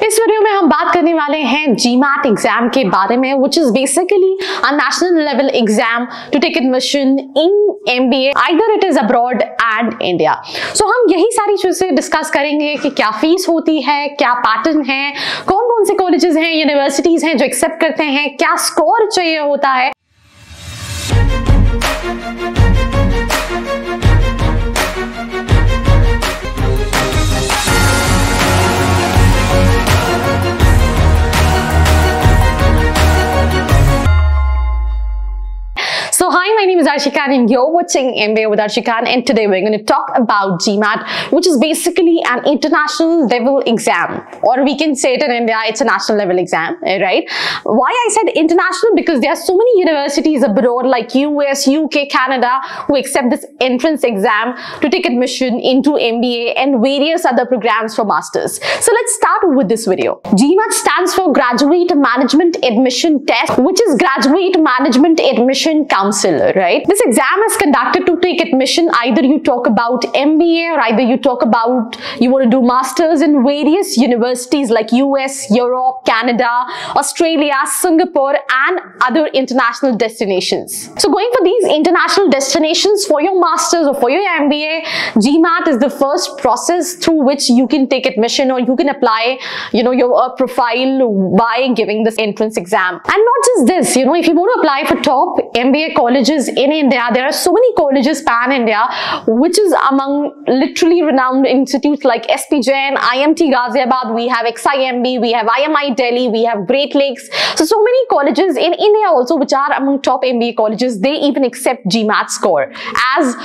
इस वीडियो में हम बात करने वाले हैं GMAT एग्जाम के बारे में, which is basically a national level exam to take admission in MBA, either it is abroad and India. So हम यही सारी चीजें डिस्कस करेंगे कि क्या फीस होती है, क्या पैटर्न है, कौन कौन से कॉलेजेस हैं, यूनिवर्सिटीज हैं जो एक्सेप्ट करते हैं, क्या स्कोर चाहिए होता है। So hi, my name is Arshika and you're watching MBA with Arshika, and today we're going to talk about GMAT, which is basically an international level exam, or we can say it in India, it's a national level exam, right? Why I said international? Because there are so many universities abroad like US, UK, Canada who accept this entrance exam to take admission into MBA and various other programs for masters. So let's start with this video. GMAT stands for Graduate Management Admission Test, which is Graduate Management Admission Counselor, right? This exam is conducted to take admission. Either you talk about MBA or either you talk about you want to do masters in various universities like US, Europe, Canada, Australia, Singapore and other international destinations. So going for these international destinations for your masters or for your MBA, GMAT is the first process through which you can take admission or you can apply, your profile by giving this entrance exam. And not just this, if you want to apply for top MBA colleges in India, there are so many colleges pan-India, which is among literally renowned institutes like SP Jain, IMT Ghaziabad, we have XIMB, we have IMI Delhi, we have Great Lakes. So many colleges in India also, which are among top MBA colleges, they even accept GMAT score as,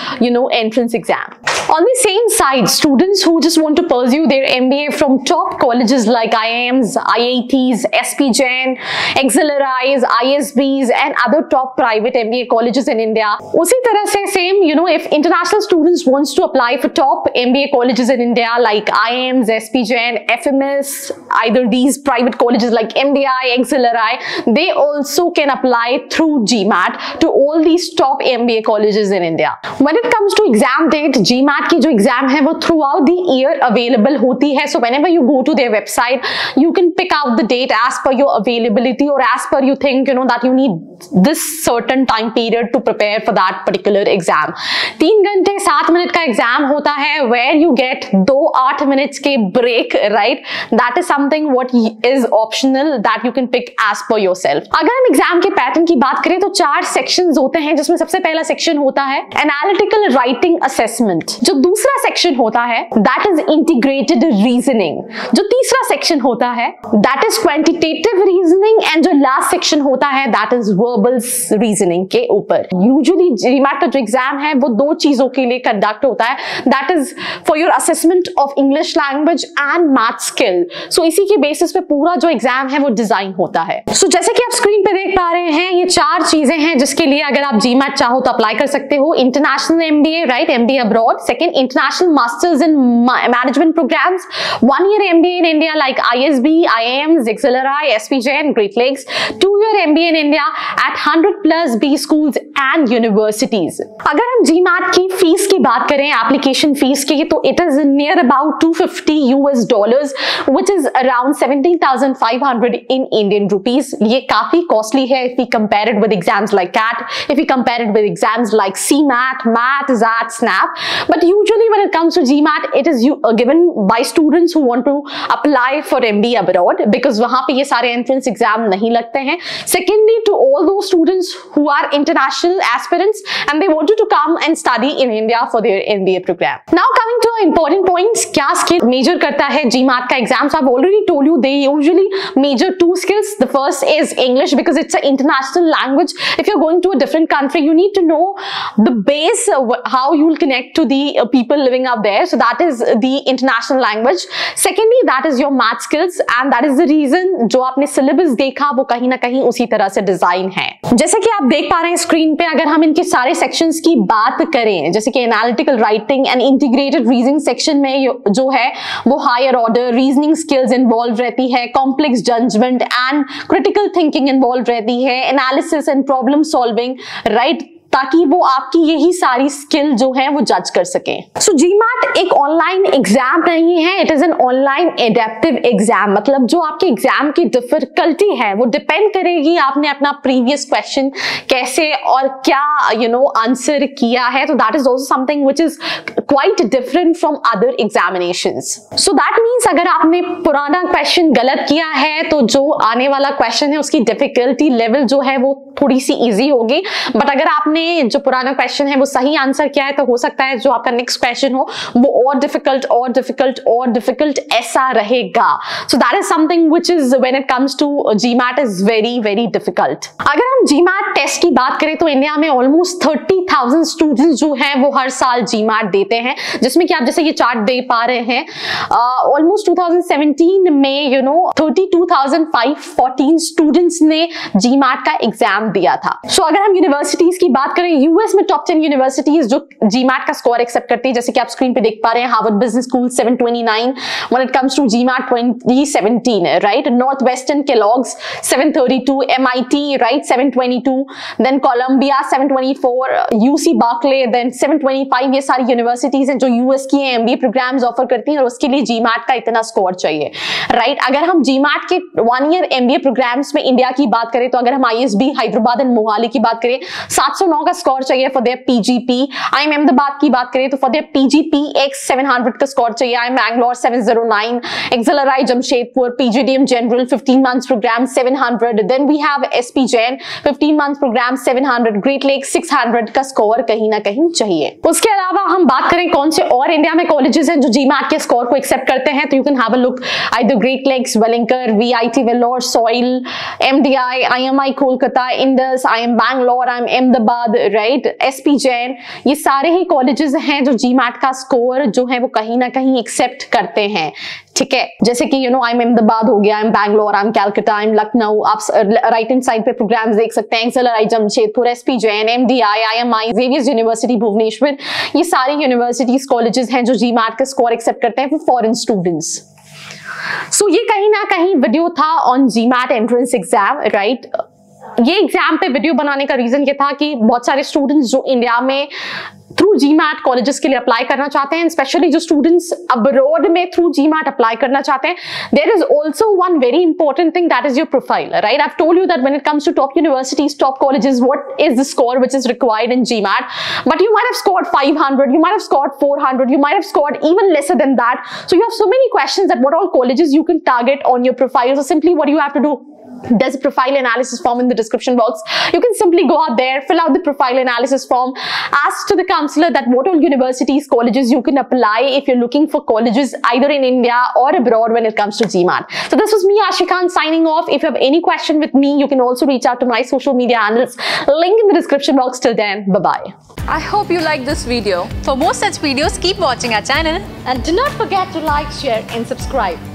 entrance exam. On the same side, students who just want to pursue their MBA from top colleges like IIMs, IITs, SP Jain, XLRIs, ISBs and other top private MBA colleges in India. उसी तरह से same, if international students wants to apply for top MBA colleges in India like IIMs, SP Jain, FMS, either these private colleges like MDI, XLRI, they also can apply through GMAT to all these top MBA colleges in India. When it comes to exam date, GMAT की जो exam है वो throughout the year available होती है. So whenever you go to their website, you can pick out the date as per your availability or as per you think, that you need this certain time period to prepare for that particular exam. 3 घंटे 7 minute का exam होता है where you get 2 8 minutes के break, right? That is something what is optional that you can pick as per yourself. अगर हम exam के pattern की बात करें तो 4 सेक्शंस होते हैं, जिसमें सबसे पहला सेक्शन होता है एनालिटिकल राइटिंग असेसमेंट, जो दूसरा सेक्शन होता है दैट इज इंटीग्रेटेड रीजनिंग, जो तीसरा सेक्शन होता है that is quantitative reasoning and जो लास्ट सेक्शन होता है दैट इज वर्बल रीजनिंग के ऊपर. यूजुअली GMAT का जो एग्जाम है वो 2 चीजों के लिए कंडक्ट होता है, that is for your assessment of English language and math skill. So इसी के बेसिस पे पूरा जो एग्जाम है वो डिजाइन होता है. सो जैसे कि आप स्क्रीन पे देख पा रहे हैं, ये 4 चीजें हैं जिसके लिए अगर आप GMAT चाहो तो अप्लाई कर सकते हो. International MBA, right, MBA abroad. Second, international masters in management programs, 1 year MBA in India like ISB, IIMs, XLRI, SP Jain, Great Lakes, 2 year MBA in India at 100+ B schools and universities. अगर हम GMAT की fees की बात करें, application fees की, तो it is near about $250 which is around 17,500 in Indian rupees. ये काफी कॉस्टली है if we compare it with exams like CAT, if we compare it with exams like CMAT, MAT, ZAT, SNAP. But usually when it comes to GMAT, it is given by students who want to apply for MBA abroad, because वहां पे ये सारे entrance exam नहीं लगते हैं. Secondly, to all those students who are international aspirants and they wanted to come and study in India for their MBA program. Now coming to important points, क्या skill major करता है GMAT का exam? So I've already told you they usually major 2 skills. The first is English, because it's an international language. If you're going to a different country, you need to know the base, how you'll connect to the people living out there. So that is the international language. Secondly, that is your math skills, and that is the reason जो आपने syllabus देखा वो कहीं ना कहीं उसी तरह से डिजाइन है. जैसे कि आप देख पा रहे हैं स्क्रीन पे, अगर हम इनके सारे सेक्शंस की बात करें, जैसे कि analytical writing and integrated reasoning section में जो है वो higher order reasoning skills involve रहती है, complex judgment and critical thinking involve रहती है, analysis and problem solving, right, ताकि वो आपकी यही सारी स्किल जो है वो जज कर सके। सो GMAT एक ऑनलाइन एग्जाम नहीं है, it is an online adaptive exam. मतलब जो आपके एग्जाम की डिफिकल्टी है वो डिपेंड करेगी आपने अपना प्रीवियस क्वेश्चन कैसे और क्या आंसर किया है। तो that is also something which is quite different from other examinations. So that means अगर आपने पुराना क्वेश्चन गलत किया है तो जो आने वाला क्वेश्चन है उसकी डिफिकल्टी लेवल जो है वो थोड़ी सी इजी होगी। बट अगर आपने जो पुराना क्वेश्चन है वो सही आंसर किया है तो हो सकता है जो आपका नेक्स्ट क्वेश्चन हो वो और डिफिकल्ट और डिफिकल्ट और डिफिकल्ट ऐसा रहेगा। So that is something which is when it comes to GMAT is very very difficult. अगर हम GMAT टेस्ट की बात करें तो इंडिया में ऑलमोस्ट 30,000 स्टूडेंट्स जो हैं वो हर साल GMAT देते हैं, जिसमें कि आप जैसे ये चार्ट दे पा रहे हैं ऑलमोस्ट 2017 में 32,514 स्टूडेंट्स ने GMAT का एग्जाम दिया था। सो अगर हम यूनिवर्सिटीज की बात करें, यूएस में टॉप 10 यूनिवर्सिटीज जो GMAT का स्कोर एक्सेप्ट करती है, जैसे कि आप स्क्रीन पे देख पा रहे हैं, Harvard business school 729 when it comes to GMAT 2017, right. North Western Kellogg's 732, MIT right 722, then Columbia 724, UC Berkeley then 725। ये सारी यूनिवर्सिटीज हैं जो यूएस की MBA प्रोग्राम्स ऑफर करती हैं और उसके लिए GMAT का इतना स्कोर चाहिए, राइट। अगर हम GMAT के 1 ईयर MBA प्रोग्राम्स में इंडिया की बात करें तो अगर हम ISB हैदराबाद एंड मोहाली की बात करें 709 का स्कोर चाहिए for their PGP। IIM Ahmedabad की बात करें तो फॉर देयर PGP X 700 का स्कोर चाहिए। IIM Bangalore 709, XLRI Jamshedpur PGDM general 15 months program 700, then we have SP Jain 15 months program 700, great lake 600 का स्कोर कहीं ना कहीं चाहिए। उसके अलावा हम बात करें कौन से और इंडिया में कॉलेजेस हैं जो GMAT के स्कोर को एक्सेप्ट करते हैं, तो you can have a look either Great Lakes, Welingkar, VIT Vellore, SOIL, MDI, IMI Kolkata, Indus, IIM Bangalore, IIM Ahmedabad, right, SP Jain. ये सारे ही कॉलेजेस हैं जो GMAT का स्कोर जो है वो कहीं ना कहीं एक्सेप्ट करते हैं, ठीक है। जैसे कि IIM अहमदाबाद हो गया, IIM Bangalore, IIM Calcutta, IIM Lucknow. आप राइट हैंड साइड पे प्रोग्राम्स देख सकते हैं, XLRI Jamshedpur, SP Jain, MDI, IMI, Xavier's university Bhubaneswar. ये सारी यूनिवर्सिटीज कॉलेजेस हैं जो GMAT का स्कोर एक्सेप्ट करते हैं फॉर फॉरेन स्टूडेंट्स। सो ये कहीं ना कहीं वीडियो था on GMAT entrance exam, right. ये एग्जाम पे वीडियो बनाने का रीजन ये था कि बहुत सारे स्टूडेंट्स जो इंडिया में थ्रू GMAT कॉलेजेस के लिए अप्लाई करना चाहते हैं, स्पेशली जो स्टूडेंट्स अब्रॉड में थ्रू GMAT अप्लाई करना चाहते हैं, there is also one very important thing, that is your profile, right. I have told you that when it comes to top universities, top colleges, what is the score which is required in GMAT, but you might have scored 500, you might have scored 400, you might have scored even lesser than that. So you have so many questions that what all colleges you can target on your profile. So simply what you have to do, there's a profile analysis form in the description box. You can simply go out there, fill out the profile analysis form, ask to the counselor that what all universities, colleges you can apply if you're looking for colleges either in India or abroad when it comes to GMAT. So this was me, Ashikan, signing off. If you have any question with me, you can also reach out to my social media handles. Link in the description box. Till then, bye-bye. I hope you liked this video. For more such videos, keep watching our channel. And do not forget to like, share and subscribe.